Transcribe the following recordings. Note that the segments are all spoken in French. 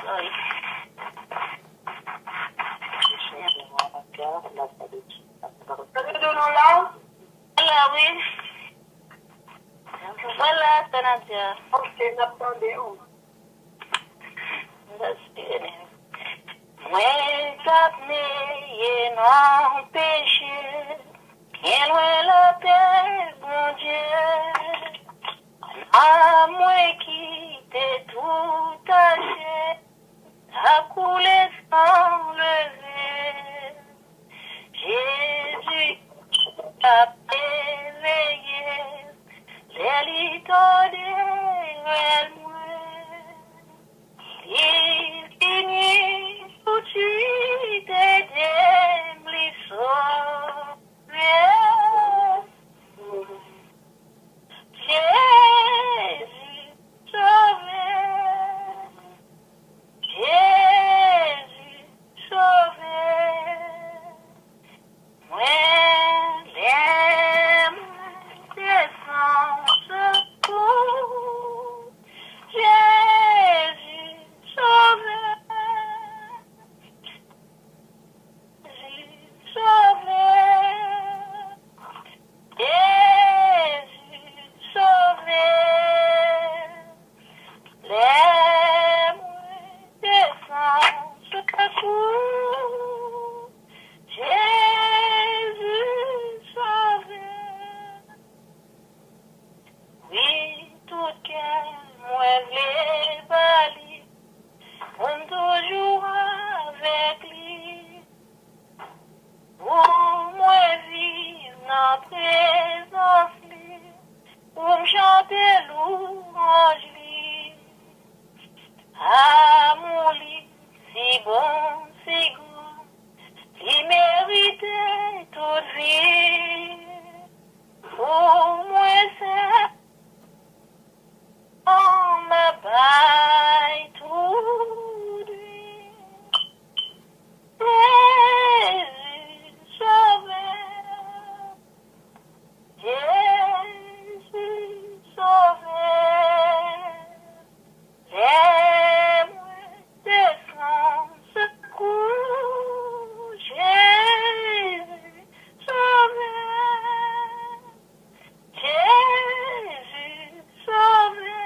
Oui. Voilà, oui. Voilà, Tanadia. Ok, n'attendez où? Moi, t'appeler non péché, bien loin la paix, mon Dieu. À moi qui t'ai tout taché, à couler sans lever. Jésus t'a éveillé, les litons de moi. Il finit tout de suite et j'aime sauver. Jésus sauvé, Jésus sauvé. Moi, l'aime de son secours. Jésus sauvé, Jésus sauvé, Jésus sauvé, les moins de son secours. Jésus sauvé. Oui, tout cœur, moi, les bali, on toujours avec lui. Pour moi, vivre dans présence, lui, pour me chanter louange, lui. Ah, mon lit, si bon, si goût, il méritait toute vie. Pour moi, c'est on me baille tout lui. Jésus sauvé, Jésus sauvé, les moins de son secours. Jésus sauvé, Jésus sauvé,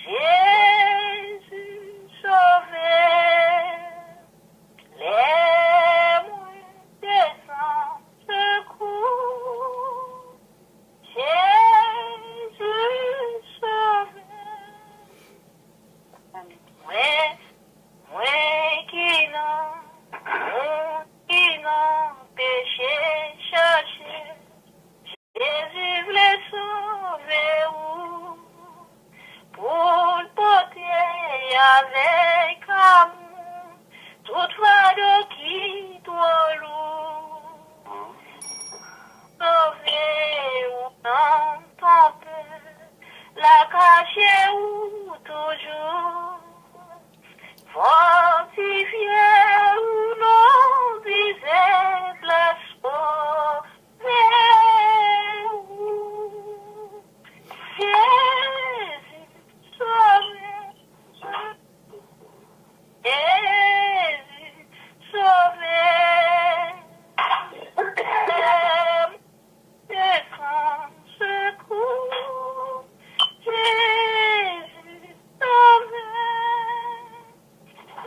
Jésus sauvé, les moins de son secours. Jésus sauvé. Moi qui n'en péché cherché, Jésus voulait sauver où, pour le porter avec amour, toute fardeau qui trop lourd. Sauver ou non ton peur, la cacher ou toujours, fortifier ou non viser place sauver ou Jésus sauver, Jésus sauver, de son secours, Jésus sauver.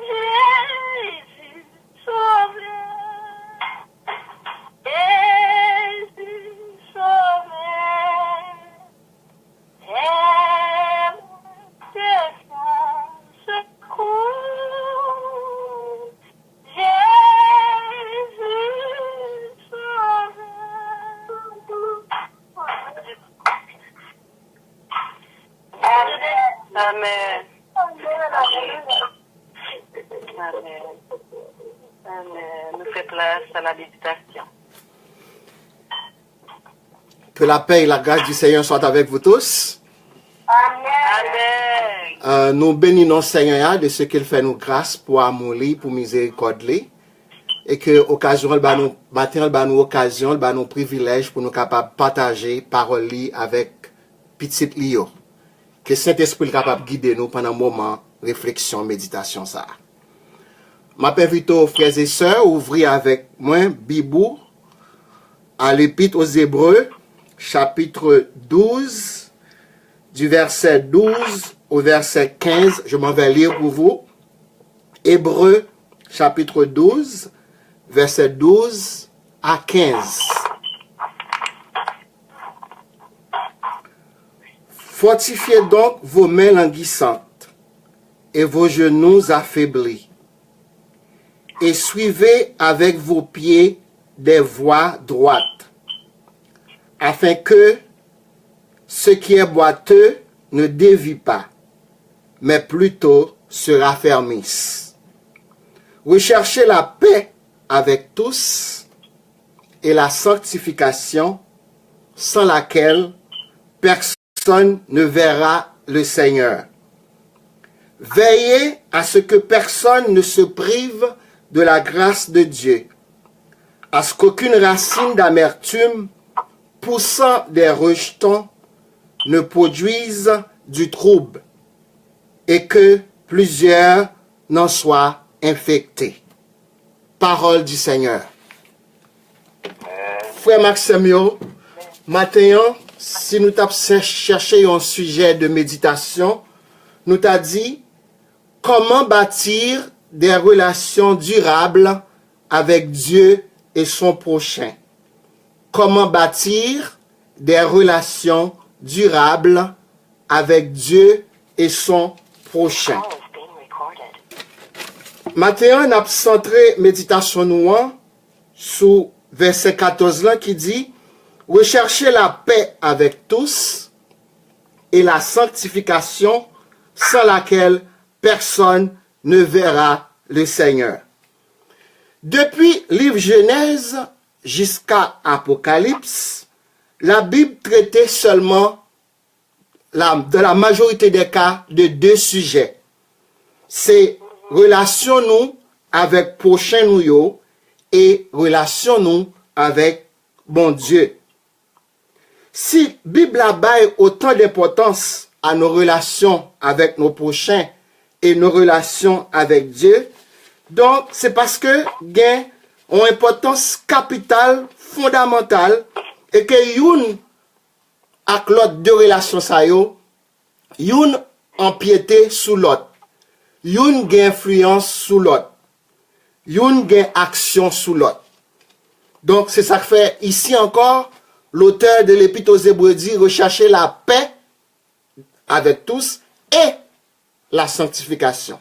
Jésus sauvé, Jésus sauvé, aime de son secours. Jésus sauvé. Amen. Amen. Amen. Nous faisons place à la méditation. Que la paix et la grâce du Seigneur soient avec vous tous. Amen. Nous bénissons Seigneur de ce qu'il fait nous grâce pour amour, pour miséricorde. Et que occasion, nous occasion, nous privilège pour nous capables de partager parole avec petit Lio. Que Saint-Esprit est capable de guider nous pendant un moment réflexion, méditation ça. M'invite aux frères et sœurs, ouvrir avec moi, Bibou, à l'Épître aux Hébreux, chapitre 12, du verset 12 au verset 15. Je m'en vais lire pour vous. Hébreux, chapitre 12, verset 12 à 15. Fortifiez donc vos mains languissantes et vos genoux affaiblis, et suivez avec vos pieds des voies droites, afin que ce qui est boiteux ne dévie pas, mais plutôt se raffermisse. Recherchez la paix avec tous et la sanctification, sans laquelle personne ne verra le Seigneur. Veillez à ce que personne ne se prive de la grâce de Dieu, à ce qu'aucune racine d'amertume poussant des rejetons ne produise du trouble, et que plusieurs n'en soient infectés. Parole du Seigneur. Frère Maximio, maintenant, si nous t'avons cherché un sujet de méditation, nous t'a dit comment bâtir des relations durables avec Dieu et son prochain. Comment bâtir des relations durables avec Dieu et son prochain. Maintenant, on a centré méditation nous sous verset 14 là qui dit recherchez la paix avec tous et la sanctification sans laquelle personne ne verra le Seigneur. Depuis livre Genèse jusqu'à Apocalypse, la Bible traitait seulement, dans la majorité des cas, de deux sujets. C'est relation nous avec prochain nous yo et relation nous avec bon Dieu. Si la Bible a baille autant d'importance à nos relations avec nos prochains et nos relations avec Dieu, donc c'est parce que gain ont importance capitale, fondamentale, et que youn ak l'autre de relations sa yo, youn empiété sous l'autre, youn gain influence sous l'autre, youn gain action sous l'autre. Donc c'est ça que fait ici encore l'auteur de l'Épître aux Hébreux dit rechercher la paix avec tous et la sanctification.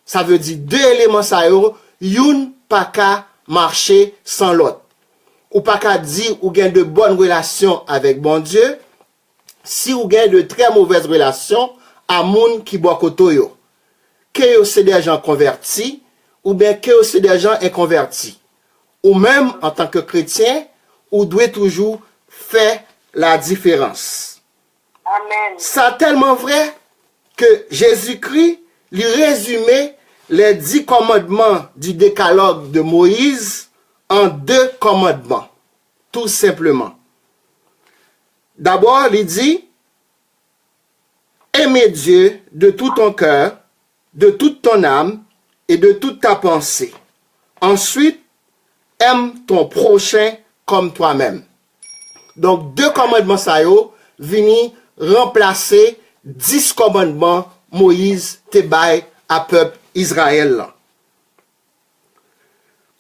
Ça veut dire deux éléments ça yo, youn pas qu'à marcher sans l'autre. Ou pas qu'à dire ou gain de bonnes relations avec bon Dieu, si ou gain de très mauvaises relations à moun qui boit koto yo. Que yo c'est des gens convertis, ou bien que yo c'est des gens inconvertis. Ou même en tant que chrétien, ou doit toujours faire la différence. Amen. Ça tellement vrai que Jésus-Christ lui résumait les 10 commandements du décalogue de Moïse en 2 commandements, tout simplement. D'abord, il dit, aimer Dieu de tout ton cœur, de toute ton âme et de toute ta pensée. Ensuite, aime ton prochain comme toi-même. Donc, 2 commandements ça yo, vini remplacer 10 commandements Moïse te bail à peuple Israël.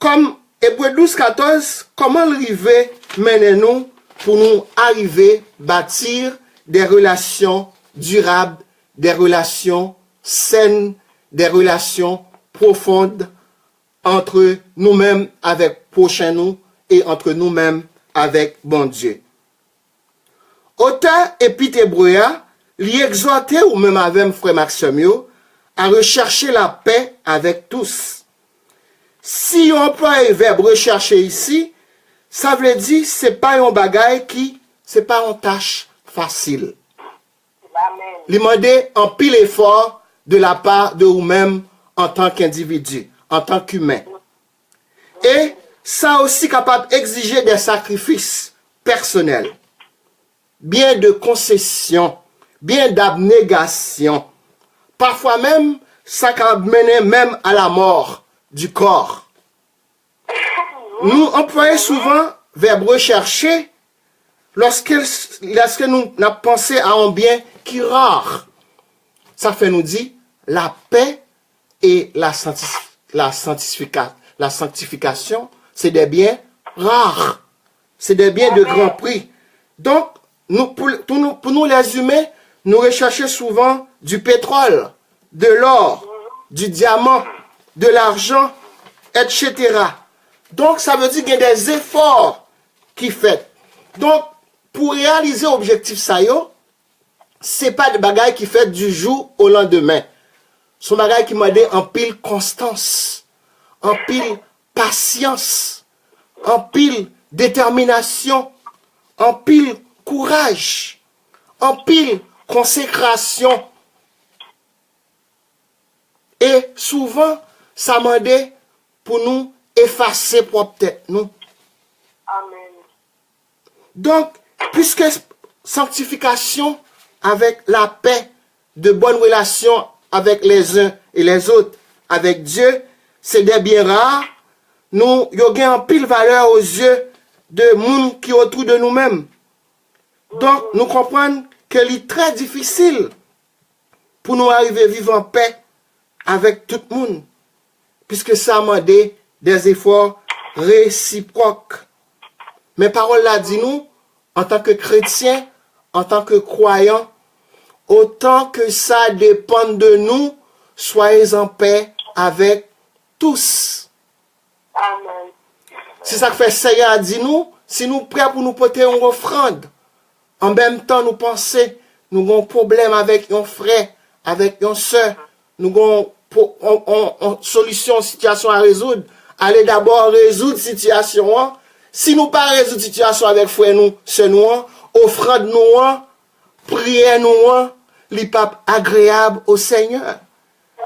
Comme Hébreux 12, 14, comment arriver mener nous pour nous arriver bâtir des relations durables, des relations saines, des relations profondes entre nous-mêmes avec prochain nous et entre nous-mêmes avec bon Dieu. Auteur Épître Hébreux, lui exhorter ou même avec frère Maximio à rechercher la paix avec tous. Si on emploie le verbe rechercher ici, ça veut dire c'est pas un bagage qui, c'est pas une tâche facile. Il demande un pile effort de la part de vous-même en tant qu'individu, en tant qu'humain. Et ça aussi capable d'exiger des sacrifices personnels, bien de concessions, bien d'abnégation, parfois même, ça peut mener même à la mort du corps. Nous employons souvent le verbe rechercher lorsque nous avons pensé à un bien qui est rare. Ça fait nous dire la paix et la sanctification, c'est des biens rares. C'est des biens de grand prix. Donc, pour nous les humains, nous recherchons souvent du pétrole, de l'or, du diamant, de l'argent, etc. Donc, ça veut dire qu'il y a des efforts qui sont. Donc, pour réaliser l'objectif ça c'est pas des bagailles qui fait du jour au lendemain. Ce sont des bagailles qui m'ont dit en pile constance, en pile patience, en pile détermination, en pile courage, en pile consécration. Et souvent, ça m'a dit pour nous effacer propre tête nous. Amen. Donc, puisque sanctification avec la paix, de bonnes relations avec les uns et les autres, avec Dieu, c'est des biens rares, nous avons en pile valeur aux yeux de monde qui est autour de nous-mêmes. Donc, nous comprenons que c'est très difficile pour nous arriver à vivre en paix avec tout le monde, puisque ça demande des efforts réciproques. Mais parole là dit nous, en tant que chrétiens, en tant que croyants, autant que ça dépend de nous, soyez en paix avec tous. Amen. C'est ça que fait Seigneur a dit nous, si nous prêts pour nous porter une offrande, en même temps nous penser, nous avons un problème avec un frère, avec une soeur, nous avons une solution, une situation à résoudre, allez d'abord résoudre la situation. Si nous pas résoudre la situation avec frère nous, c'est nous, offrande nous, prière nous, les papes agréables au Seigneur,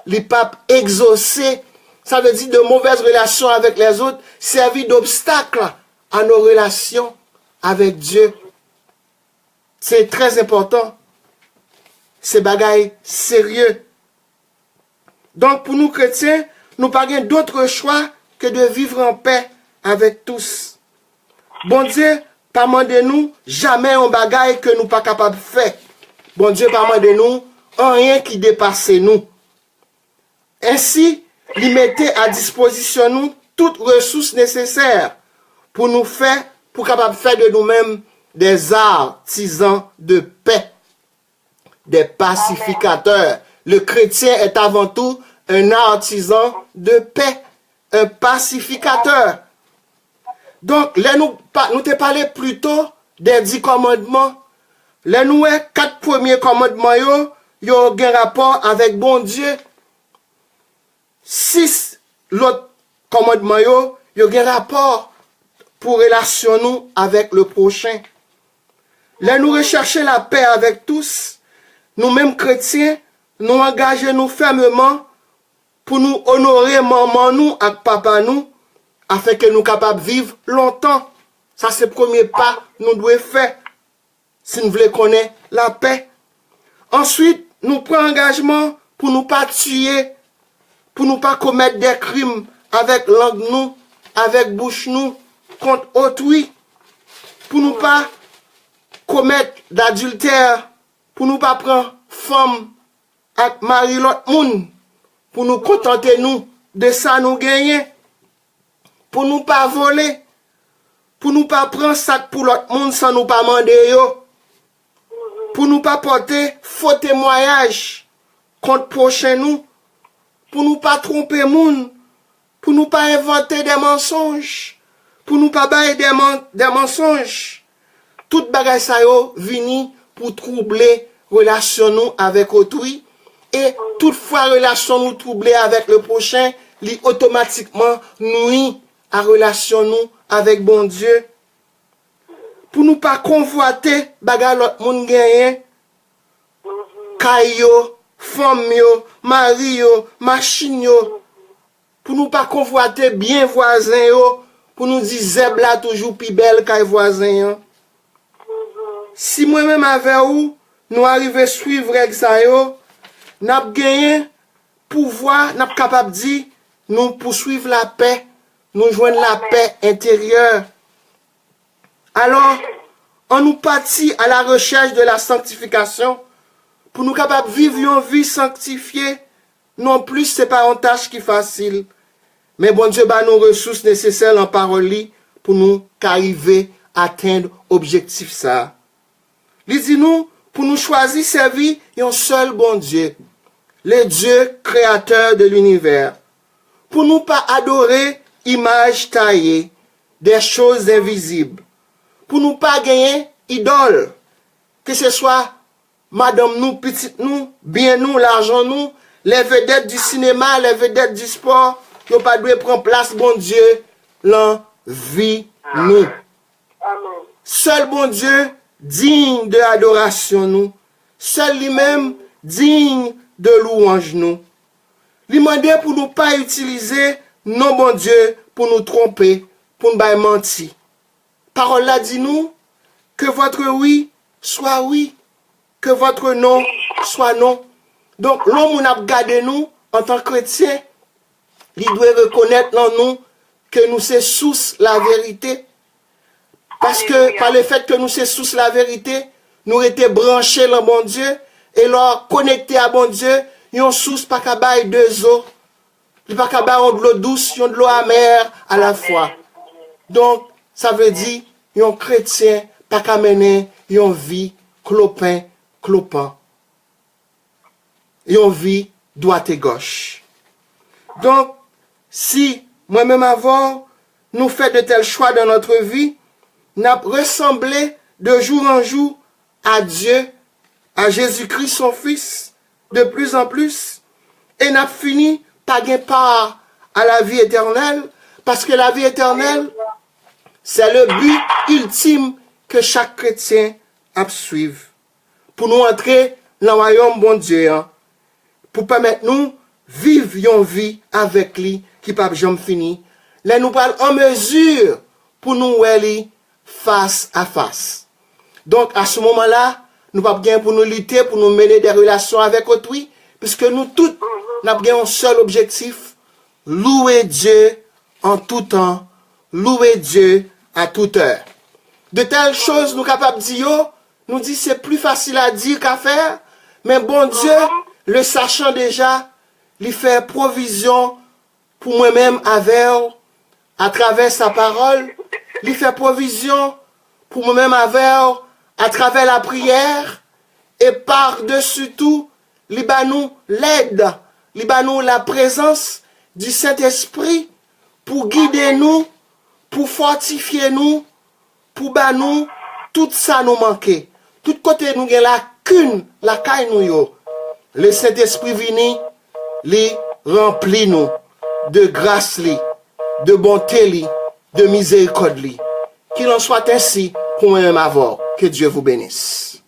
les papes exaucés, ça veut dire de mauvaises relations avec les autres, servir d'obstacle à nos relations avec Dieu. C'est très important. C'est bagaille sérieux. Donc pour nous chrétiens, nous n'avons pas d'autre choix que de vivre en paix avec tous. Bon Dieu, pas de nous jamais un bagaille que nous pas capable de faire. Bon Dieu, pas de nous rien qui dépasse nous. Ainsi, il mettait à disposition nous toutes ressources nécessaires pour nous faire, pour capable faire de nous-mêmes des artisans de paix, des pacificateurs. Le chrétien est avant tout un artisan de paix, un pacificateur. Donc, là, nous te parlé plutôt des 10 commandements. Là, nous, 4 premiers commandements, yo ont un rapport avec bon Dieu. 6 l'autre commandement, yo ont un rapport pour relation nous avec le prochain. Là, nous rechercher la paix avec tous. Nous-mêmes chrétiens, nous engageons nous fermement pour nous honorer maman nous et papa nous, afin que nous capables de vivre longtemps. Ça, c'est le premier pas que nous devons faire si nous voulons connaître la paix. Ensuite, nous prenons engagement pour nous pas tuer, pour nous pas commettre des crimes avec langue nous, avec bouche nous, contre autrui, pour nous pas commettre d'adultère, pour nous pas prendre femme avec mari l'autre monde, pour nous contenter nous de ça nous gagner, pour nous pas voler, pour nous pas prendre sac pour l'autre monde sans nous pas demander yo, pour nous pas porter faux témoignage contre prochain nous, pour nous pas tromper monde, pour nous pas inventer des mensonges, pour nous pas bailler des mensonges. Tout bagay sa yo vini pour troubler relation nous avec autrui, et toutefois relation nous troublée avec le prochain, li automatiquement nuit à relation nous avec bon Dieu. Pour nous pas convoiter bagay l'autre moun genyen, kay yo, femme yo, mari yo, machine yo, pour nous pas convoiter bien voisin yo, pour nous dire zeb la toujours plus belle kay voisin yo. Si moi-même avec vous, nous arrivons à suivre ça yo, n'a gagné pouvoir, n'a capable dire nous poursuivre la paix, nous joindre la paix intérieure. Alors, on nous partit à la recherche de la sanctification pour nous capables de vivre une vie sanctifiée. Non plus, c'est pas une tâche qui est facile. Mais bon Dieu, bah, nos ressources nécessaires en parole pour nous arriver à atteindre l'objectif ça. Il dit nous, pour nous choisir servir un seul bon Dieu, le Dieu créateur de l'univers. Pour nous pas adorer images taillées, des choses invisibles. Pour nous pas gagner idole, que ce soit madame nous, petite nous, bien nous, l'argent nous, les vedettes du cinéma, les vedettes du sport, nous pas dû prendre place, bon Dieu, la vie nous. Seul bon Dieu digne de adoration nous, seul lui-même digne de louange nous. Lui demander pour nous pas utiliser non bon Dieu pour nous tromper, pour nous mentir. Parole là dit nous que votre oui soit oui, que votre non soit non. Donc l'homme a gardé nous en tant que chrétien, il doit reconnaître dans nous que nous sommes sous la vérité. Parce que par le fait que nous sommes sous la vérité, nous étions branchés dans bon Dieu et leur connectés à bon Dieu, ils sous pas qu'à bailler deux eaux, pas qu'à bailler de l'eau douce, de l'eau amère à la fois. Donc ça veut dire un chrétien pas qu'à mener une vie clopin, clopin. Une vie droite et gauche. Donc, si moi-même avant, nous faisons de tels choix dans notre vie, nous ressemblé de jour en jour à Dieu, à Jésus-Christ son Fils, de plus en plus, et nous fini par gagner part à la vie éternelle, parce que la vie éternelle, c'est le but ultime que chaque chrétien a suivre. Pour nous entrer dans le royaume bon Dieu, pour permettre nous vivre une vie avec lui qui pas jamais fini. Là nous parlons en mesure pour nous aller face à face. Donc à ce moment-là, nous pas bien pour nous lutter, pour nous mener des relations avec autrui, puisque nous tous n'avons un seul objectif, louer Dieu en tout temps, louer Dieu à toute heure. De telles choses nous capables de dire, nous dit c'est plus facile à dire qu'à faire, mais bon Dieu, le sachant déjà, lui fait provision pour moi-même avec, à travers sa parole, lui fait provision pour moi-même avec, à travers la prière, et par-dessus tout, lui bat nous l'aide, lui bat nous la présence du Saint-Esprit pour guider nous, pour fortifier nous, pour battre nous, tout ça nous manquait. Tout côté nous avons la cune, la caille nous yo. Le Saint-Esprit vini, li remplit nous de grâce li, de bonté li, de miséricorde li. Qu'il en soit ainsi pour moi-même avoir. Que Dieu vous bénisse.